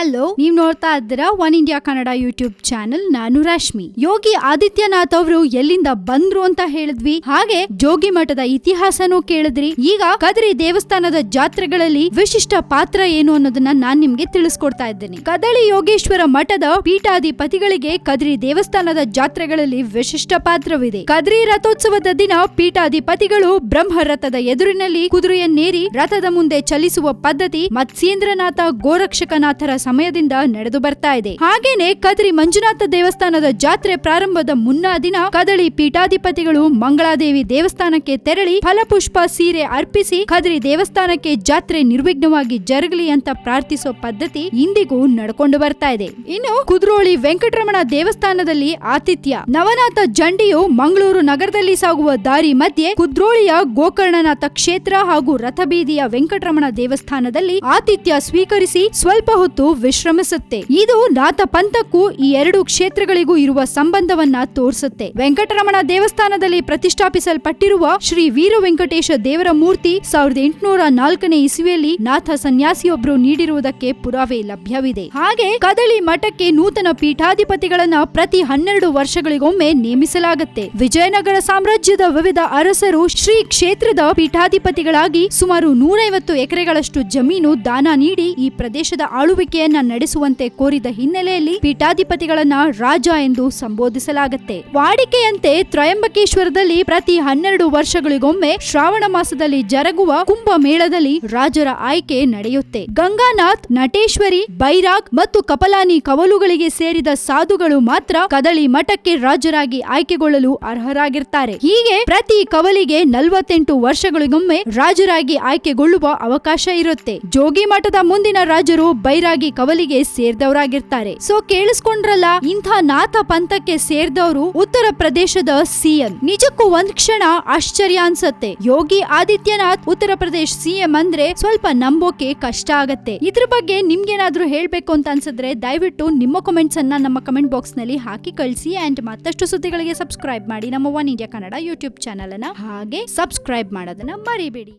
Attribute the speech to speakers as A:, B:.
A: Hello, ನೀವ್ ನೋಡ್ತಾ ಇದ್ದೀರಾ one India Kannada YouTube channel. ನಾನು ರಶ್ಮಿ. ಯೋಗಿ ಆದಿತ್ಯನಾಥ್ ಅವರು ಎಲ್ಲಿಂದ ಬಂದ್ರು ಅಂತ ಹೇಳಿದ್ವಿ. ಹಾಗೆ ಜೋಗಿ ಮಠದ ಇತಿಹಾಸನೂ ಕೇಳಿದ್ರಿ. ಈಗ ಕದ್ರಿ ದೇವಸ್ಥಾನದ ಜಾತ್ರೆಗಳಲ್ಲಿ ವಿಶಿಷ್ಟ ಪಾತ್ರ ಏನು ಅನ್ನೋದನ್ನ ನಾನ್ ನಿಮ್ಗೆ ತಿಳಿಸ್ಕೊಡ್ತಾ ಇದ್ದೇನೆ. ಕದಳಿ ಯೋಗೇಶ್ವರ ಮಠದ ಪೀಠಾಧಿಪತಿಗಳಿಗೆ ಕದ್ರಿ ದೇವಸ್ಥಾನದ ಜಾತ್ರೆಗಳಲ್ಲಿ ವಿಶಿಷ್ಟ ಪಾತ್ರವಿದೆ. ಕದ್ರಿ ರಥೋತ್ಸವದ ದಿನ ಪೀಠಾಧಿಪತಿಗಳು ಬ್ರಹ್ಮ ರಥದ ಎದುರಿನಲ್ಲಿ ಕುದುರೆಯನ್ನೇರಿ ರಥದ ಮುಂದೆ ಚಲಿಸುವ ಪದ್ಧತಿ ಮತ್ಸ್ಯೇಂದ್ರನಾಥ ಗೋರಕ್ಷಕನಾಥರ ಸಮಯದಿಂದ ನಡೆದು ಬರ್ತಾ ಇದೆ. ಹಾಗೇನೆ ಕದ್ರಿ ಮಂಜುನಾಥ ದೇವಸ್ಥಾನದ ಜಾತ್ರೆ ಪ್ರಾರಂಭದ ಮುನ್ನಾ ದಿನ ಕದಳಿ ಪೀಠಾಧಿಪತಿಗಳು ಮಂಗಳಾದೇವಿ ದೇವಸ್ಥಾನಕ್ಕೆ ತೆರಳಿ ಫಲಪುಷ್ಪ ಸೀರೆ ಅರ್ಪಿಸಿ ಕದ್ರಿ ದೇವಸ್ಥಾನಕ್ಕೆ ಜಾತ್ರೆ ನಿರ್ವಿಘ್ನವಾಗಿ ಜರುಗಲಿ ಅಂತ ಪ್ರಾರ್ಥಿಸೋ ಪದ್ಧತಿ ಇಂದಿಗೂ ನಡ್ಕೊಂಡು ಬರ್ತಾ ಇದೆ. ಇನ್ನು ಕುದ್ರೋಳಿ ವೆಂಕಟರಮಣ ದೇವಸ್ಥಾನದಲ್ಲಿ ಆತಿಥ್ಯ. ನವನಾಥ ಜಂಡಿಯು ಮಂಗಳೂರು ನಗರದಲ್ಲಿ ಸಾಗುವ ದಾರಿ ಮಧ್ಯೆ ಕುದ್ರೋಳಿಯ ಗೋಕರ್ಣನಾಥ ಕ್ಷೇತ್ರ ಹಾಗೂ ರಥಬೀದಿಯ ವೆಂಕಟರಮಣ ದೇವಸ್ಥಾನದಲ್ಲಿ ಆತಿಥ್ಯ ಸ್ವೀಕರಿಸಿ ಸ್ವಲ್ಪ ಹೊತ್ತು ವಿಶ್ರಮಿಸುತ್ತೆ. ಇದು ನಾಥ ಪಂಥಕ್ಕೂ ಈ ಎರಡು ಕ್ಷೇತ್ರಗಳಿಗೂ ಇರುವ ಸಂಬಂಧವನ್ನ ತೋರಿಸುತ್ತೆ. ವೆಂಕಟರಮಣ ದೇವಸ್ಥಾನದಲ್ಲಿ ಪ್ರತಿಷ್ಠಾಪಿಸಲ್ಪಟ್ಟಿರುವ ಶ್ರೀ ವೀರ ವೆಂಕಟೇಶ ದೇವರ ಮೂರ್ತಿ 1804ನೇ ಇಸವಿಯಲ್ಲಿ ನಾಥ ಸನ್ಯಾಸಿಯೊಬ್ಬರು ನೀಡಿರುವುದಕ್ಕೆ ಪುರಾವೆ ಲಭ್ಯವಿದೆ. ಹಾಗೆ ಕದಳಿ ಮಠಕ್ಕೆ ನೂತನ ಪೀಠಾಧಿಪತಿಗಳನ್ನ ಪ್ರತಿ 12 ವರ್ಷಗಳಿಗೊಮ್ಮೆ ನೇಮಿಸಲಾಗುತ್ತೆ. ವಿಜಯನಗರ ಸಾಮ್ರಾಜ್ಯದ ವಿವಿಧ ಅರಸರು ಶ್ರೀ ಕ್ಷೇತ್ರದ ಪೀಠಾಧಿಪತಿಗಳಾಗಿ ಸುಮಾರು 150 ಎಕರೆಗಳಷ್ಟು ಜಮೀನು ದಾನ ನೀಡಿ ಈ ಪ್ರದೇಶದ ಆಳುವಿಕೆಯನ್ನ ನಡೆಸುವಂತೆ ಕೋರಿದ ಹಿನ್ನೆಲೆಯಲ್ಲಿ ಪೀಠಾಧಿಪತಿಗಳನ್ನ ರಾಜ ಎಂದು ಸಂಬೋಧಿಸಲಾಗುತ್ತೆ. ವಾಡಿಕೆಯಂತೆ ತ್ರಯಂಬಕೇಶ್ವರದಲ್ಲಿ ಪ್ರತಿ 12 ವರ್ಷಗಳಿಗೊಮ್ಮೆ ಶ್ರಾವಣ ಮಾಸದಲ್ಲಿ ಜರುಗುವ ಕುಂಭ ಮೇಳದಲ್ಲಿ ರಾಜರ ಆಯ್ಕೆ ನಡೆಯುತ್ತೆ. ಗಂಗಾನಾಥ್, ನಟೇಶ್ವರಿ, ಬೈರಾಗ್ ಮತ್ತು ಕಪಲಾನಿ ಕವಲುಗಳಿಗೆ ಸೇರಿದ ಸಾಧುಗಳು ಮಾತ್ರ ಕದಳಿ ಮಠಕ್ಕೆ ರಾಜರಾಗಿ ಆಯ್ಕೆಗೊಳ್ಳಲು ಅರ್ಹರಾಗಿರ್ತಾರೆ. ಹೀಗೆ ಪ್ರತಿ ಕವಲಿಗೆ 48 ವರ್ಷಗಳಿಗೊಮ್ಮೆ ರಾಜರಾಗಿ ಆಯ್ಕೆಗೊಳ್ಳುವ ಅವಕಾಶ ಇರುತ್ತೆ. ಜೋಗಿ ಮಠದ ಮುಂದಿನ ರಾಜರು ಬೈರಾಗಿ ಕವಲಿಗೆ ಸೇರಿದವರಾಗಿರ್ತಾರೆ. ಸೊ ಕೇಳಿಸ್ಕೊಂಡ್ರಲ್ಲ, ಇಂಥ ನಾಥ ಪಂಥಕ್ಕೆ ಸೇರಿದವರು ಉತ್ತರ ಪ್ರದೇಶದ ಸಿಎಂ. ನಿಜಕ್ಕೂ ಒಂದ್ ಕ್ಷಣ ಆಶ್ಚರ್ಯ ಅನ್ಸತ್ತೆ. ಯೋಗಿ ಆದಿತ್ಯನಾಥ್ ಉತ್ತರ ಪ್ರದೇಶ ಸಿಎಂ ಅಂದ್ರೆ ಸ್ವಲ್ಪ ನಂಬೋಕೆ ಕಷ್ಟ ಆಗತ್ತೆ. ಇದ್ರ ಬಗ್ಗೆ ನಿಮ್ಗೇನಾದ್ರೂ ಹೇಳ್ಬೇಕು ಅಂತ ಅನ್ಸಿದ್ರೆ ದಯವಿಟ್ಟು ನಿಮ್ಮ ಕಮೆಂಟ್ಸ್ ಅನ್ನ ನಮ್ಮ ಕಮೆಂಟ್ ಬಾಕ್ಸ್ ನಲ್ಲಿ ಹಾಕಿ ಕಳಿಸಿ. ಅಂಡ್ ಮತ್ತಷ್ಟು ಸುದ್ದಿಗಳಿಗೆ ಸಬ್ಸ್ಕ್ರೈಬ್ ಮಾಡಿ ನಮ್ಮ one India Kannada YouTube channel ಅನ್ನ. ಹಾಗೆ ಸಬ್ಸ್ಕ್ರೈಬ್ ಮಾಡೋದನ್ನ ಮರಿಬೇಡಿ.